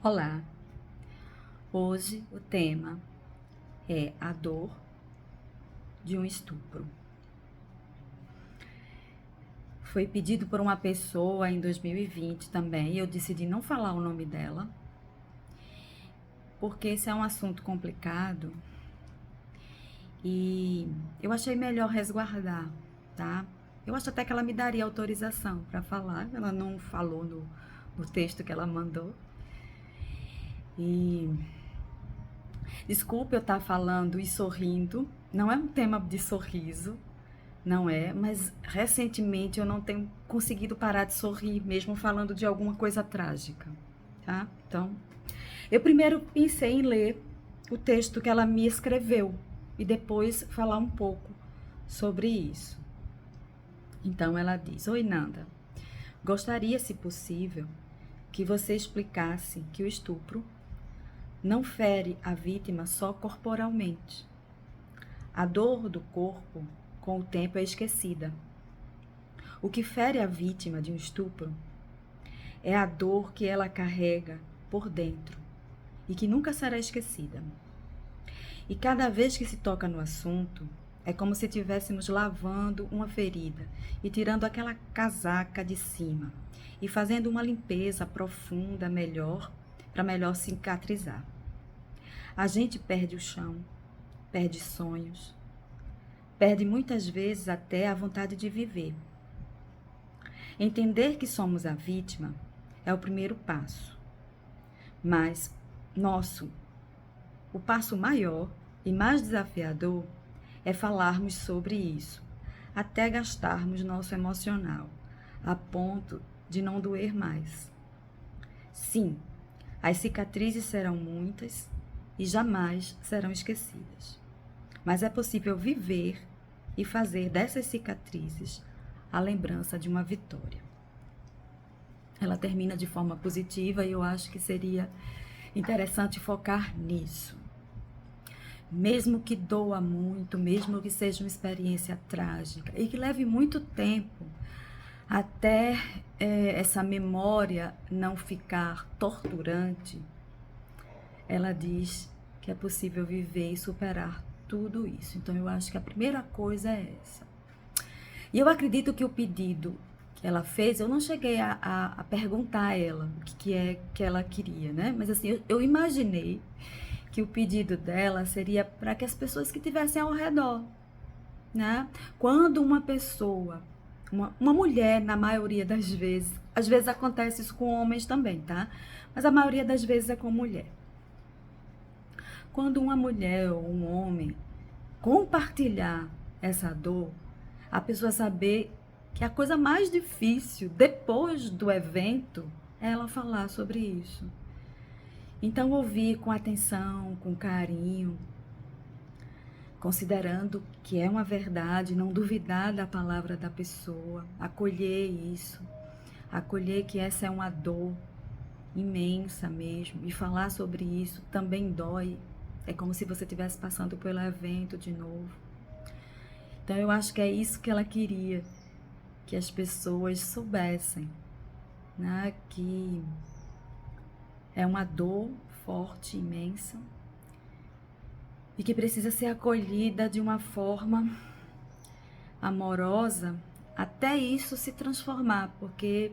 Olá, hoje o tema é a dor de um estupro. Foi pedido por uma pessoa em 2020 também, e eu decidi não falar o nome dela, porque esse é um assunto complicado e eu achei melhor resguardar, tá? Eu acho até que ela me daria autorização para falar, ela não falou no texto que ela mandou. E desculpe eu estar falando e sorrindo, não é um tema de sorriso, não é, mas recentemente eu não tenho conseguido parar de sorrir, mesmo falando de alguma coisa trágica, tá? Então, eu primeiro pensei em ler o texto que ela me escreveu e depois falar um pouco sobre isso. Então ela diz: Oi, Nanda, gostaria, se possível, que você explicasse que o estupro não fere a vítima só corporalmente. A dor do corpo, com o tempo, é esquecida. O que fere a vítima de um estupro é a dor que ela carrega por dentro e que nunca será esquecida. E cada vez que se toca no assunto, é como se estivéssemos lavando uma ferida e tirando aquela casaca de cima e fazendo uma limpeza profunda para melhor cicatrizar. A gente perde o chão, perde sonhos, perde muitas vezes até a vontade de viver. Entender que somos a vítima é o primeiro passo, mas o passo maior e mais desafiador é falarmos sobre isso, até gastarmos nosso emocional, a ponto de não doer mais. Sim, as cicatrizes serão muitas e jamais serão esquecidas, mas é possível viver e fazer dessas cicatrizes a lembrança de uma vitória. Ela termina de forma positiva e eu acho que seria interessante focar nisso. Mesmo que doa muito, mesmo que seja uma experiência trágica e que leve muito tempo até essa memória não ficar torturante, ela diz que é possível viver e superar tudo isso. Então eu acho que a primeira coisa é essa. E eu acredito que o pedido que ela fez, eu não cheguei a perguntar a ela o que é que ela queria, né? Mas assim, eu imaginei que o pedido dela seria para que as pessoas que estivessem ao redor, né? Quando uma pessoa, uma mulher, na maioria das vezes, às vezes acontece isso com homens também, tá? Mas a maioria das vezes é com mulher. Quando uma mulher ou um homem compartilhar essa dor, a pessoa saber que a coisa mais difícil depois do evento é ela falar sobre isso. Então, ouvir com atenção, com carinho, considerando que é uma verdade, não duvidar da palavra da pessoa, acolher isso, acolher que essa é uma dor imensa mesmo, e falar sobre isso também dói. É como se você estivesse passando pelo evento de novo. Então eu acho que é isso que ela queria, que as pessoas soubessem, né? Que é uma dor forte, imensa, e que precisa ser acolhida de uma forma amorosa até isso se transformar, porque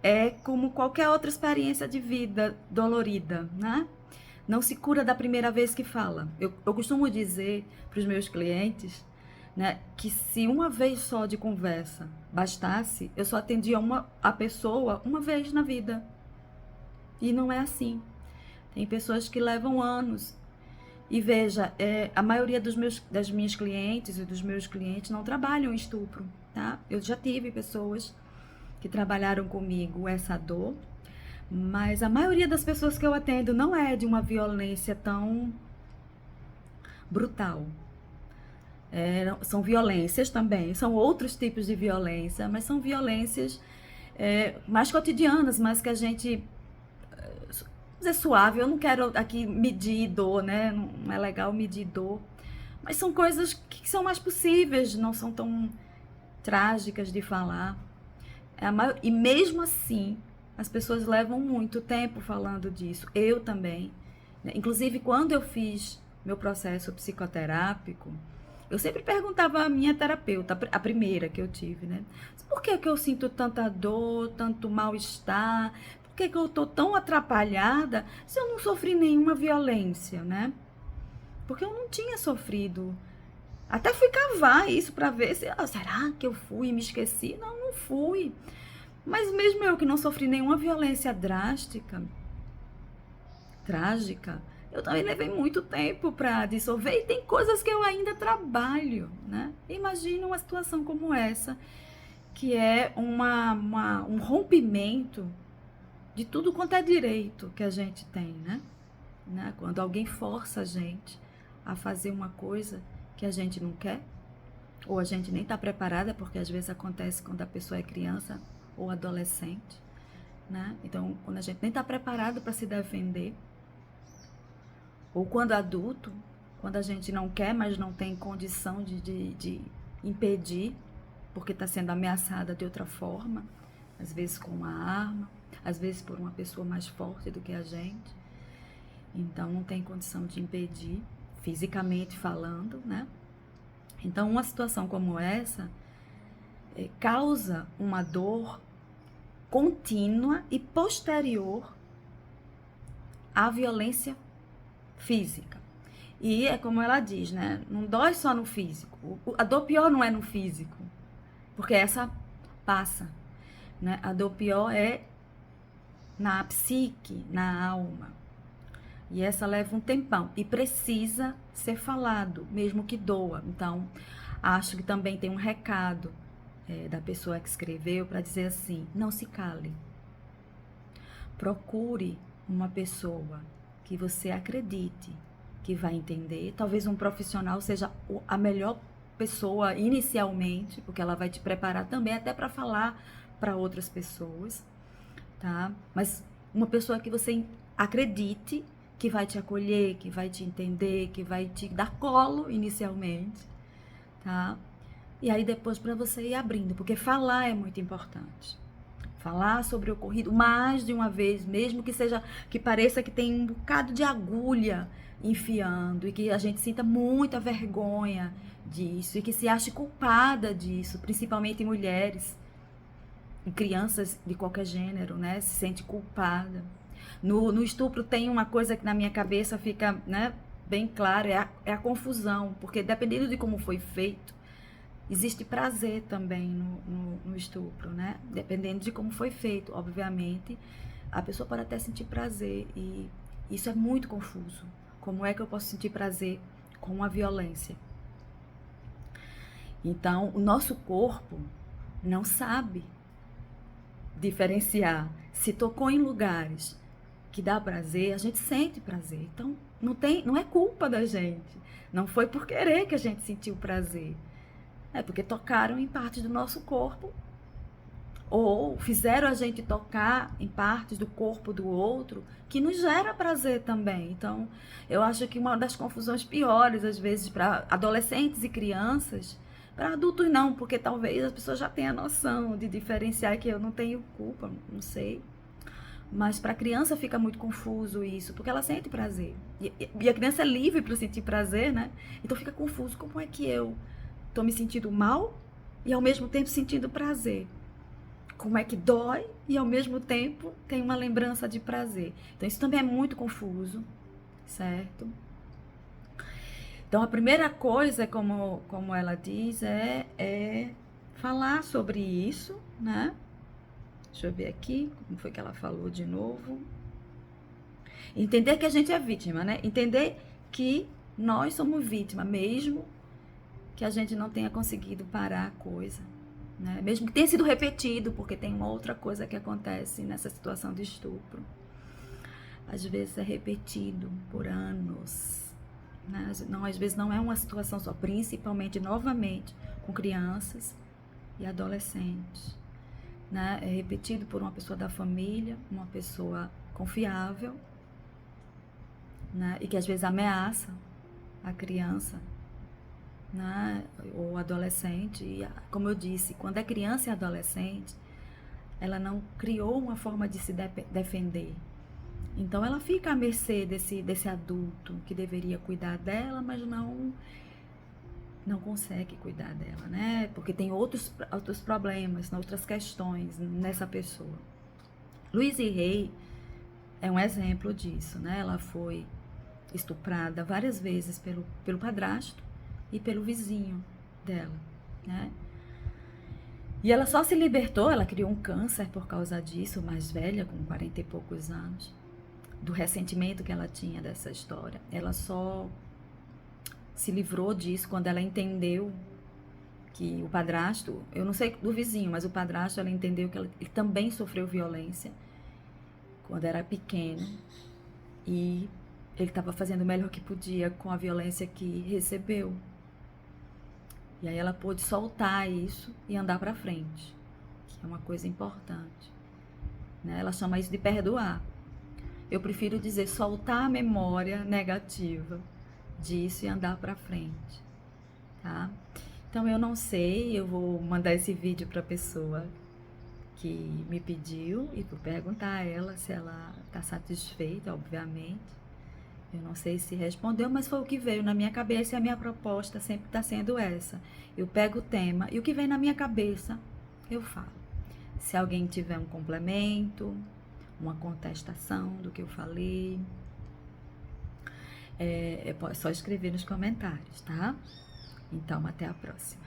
é como qualquer outra experiência de vida dolorida, né? Não se cura da primeira vez que fala. Eu costumo dizer para os meus clientes, né, que se uma vez só de conversa bastasse, eu só atendia a pessoa uma vez na vida. E não é assim. Tem pessoas que levam anos. E veja, a maioria das minhas clientes e dos meus clientes não trabalham em estupro, tá? Eu já tive pessoas que trabalharam comigo essa dor, mas a maioria das pessoas que eu atendo não é de uma violência tão brutal. São violências também, são outros tipos de violência, mas são violências mais cotidianas, mas que a gente dizer suave, eu não quero aqui medir dor, né? Não é legal medir dor. Mas são coisas que são mais possíveis, não são tão trágicas de falar. E mesmo assim, As pessoas levam muito tempo falando disso. Eu também, né? Inclusive, quando eu fiz meu processo psicoterápico, eu sempre perguntava à minha terapeuta, a primeira que eu tive, né? Por que que eu sinto tanta dor, tanto mal-estar? Por que que eu tô tão atrapalhada se eu não sofri nenhuma violência, né? Porque eu não tinha sofrido. Até fui cavar isso para ver se, será que eu fui e me esqueci? Não, não fui. Mas mesmo eu que não sofri nenhuma violência drástica, trágica, eu também levei muito tempo para dissolver e tem coisas que eu ainda trabalho, né? Imagina uma situação como essa, que é um rompimento de tudo quanto é direito que a gente tem, né? Quando alguém força a gente a fazer uma coisa que a gente não quer, ou a gente nem está preparada, porque às vezes acontece quando a pessoa é criança ou adolescente, né? Então, quando a gente nem está preparado para se defender, ou quando adulto, quando a gente não quer, mas não tem condição de impedir, porque está sendo ameaçada de outra forma, às vezes com uma arma, às vezes por uma pessoa mais forte do que a gente, então não tem condição de impedir, fisicamente falando, né? Então, uma situação como essa causa uma dor contínua e posterior à violência física. E é como ela diz, né? Não dói só no físico. A dor pior não é no físico, porque essa passa, né? A dor pior é na psique, na alma. E essa leva um tempão e precisa ser falado, mesmo que doa. Então, acho que também tem um recado da pessoa que escreveu para dizer assim: não se cale. Procure uma pessoa que você acredite que vai entender. Talvez um profissional seja a melhor pessoa inicialmente, porque ela vai te preparar também até para falar para outras pessoas, tá? Mas uma pessoa que você acredite que vai te acolher, que vai te entender, que vai te dar colo inicialmente, tá? E aí depois para você ir abrindo, porque falar é muito importante. Falar sobre o ocorrido mais de uma vez, mesmo que seja, que pareça que tem um bocado de agulha enfiando e que a gente sinta muita vergonha disso e que se ache culpada disso, principalmente em mulheres e crianças de qualquer gênero, né? Se sente culpada. No estupro tem uma coisa que na minha cabeça fica, né, bem clara, é a confusão, porque dependendo de como foi feito, existe prazer também no estupro, né? Dependendo de como foi feito, obviamente, a pessoa pode até sentir prazer e isso é muito confuso. Como é que eu posso sentir prazer com a violência? Então, o nosso corpo não sabe diferenciar. Se tocou em lugares que dá prazer, a gente sente prazer. Então, não é culpa da gente. Não foi por querer que a gente sentiu prazer. É porque tocaram em partes do nosso corpo ou fizeram a gente tocar em partes do corpo do outro que nos gera prazer também. Então, eu acho que uma das confusões piores, às vezes, para adolescentes e crianças, para adultos não, porque talvez as pessoas já tenham a noção de diferenciar que eu não tenho culpa, não sei. Mas para a criança fica muito confuso isso, porque ela sente prazer. E a criança é livre para sentir prazer, né? Então fica confuso, como é que eu tô me sentindo mal e ao mesmo tempo sentindo prazer? Como é que dói e ao mesmo tempo tem uma lembrança de prazer? Então isso também é muito confuso, certo? Então a primeira coisa, como ela diz, é falar sobre isso, né? Deixa eu ver aqui, como foi que ela falou de novo. Entender que a gente é vítima, né? Entender que nós somos vítima, mesmo que a gente não tenha conseguido parar a coisa, né? Mesmo que tenha sido repetido, porque tem uma outra coisa que acontece nessa situação de estupro. Às vezes é repetido por anos, né? Não, às vezes não é uma situação só, principalmente, novamente, com crianças e adolescentes, né? É repetido por uma pessoa da família, uma pessoa confiável, né? E que às vezes ameaça a criança, né? Ou adolescente. E, como eu disse, quando é criança e adolescente, ela não criou uma forma de se defender. Então ela fica à mercê desse adulto que deveria cuidar dela, mas não consegue cuidar dela, né? Porque tem outros problemas, outras questões nessa pessoa. Louise Hay é um exemplo disso, né? Ela foi estuprada várias vezes pelo padrasto e pelo vizinho dela, né? E ela só se libertou, ela criou um câncer por causa disso, mais velha, com 40 e poucos anos, do ressentimento que ela tinha dessa história. Ela só se livrou disso quando ela entendeu que o padrasto, eu não sei do vizinho, mas o padrasto, ela entendeu que ele também sofreu violência quando era pequeno e ele estava fazendo o melhor que podia com a violência que recebeu. E aí ela pôde soltar isso e andar para frente, que é uma coisa importante, né? Ela chama isso de perdoar. Eu prefiro dizer soltar a memória negativa disso e andar para frente, tá? Então eu não sei, eu vou mandar esse vídeo para a pessoa que me pediu e vou perguntar a ela se ela está satisfeita, obviamente. Eu não sei se respondeu, mas foi o que veio na minha cabeça e a minha proposta sempre está sendo essa. Eu pego o tema e o que vem na minminha cabeça, eu falo. Se alguém tiver um complemento, uma contestação do que eu falei, é só escrever nos comentários, tá? Então, até a próxima.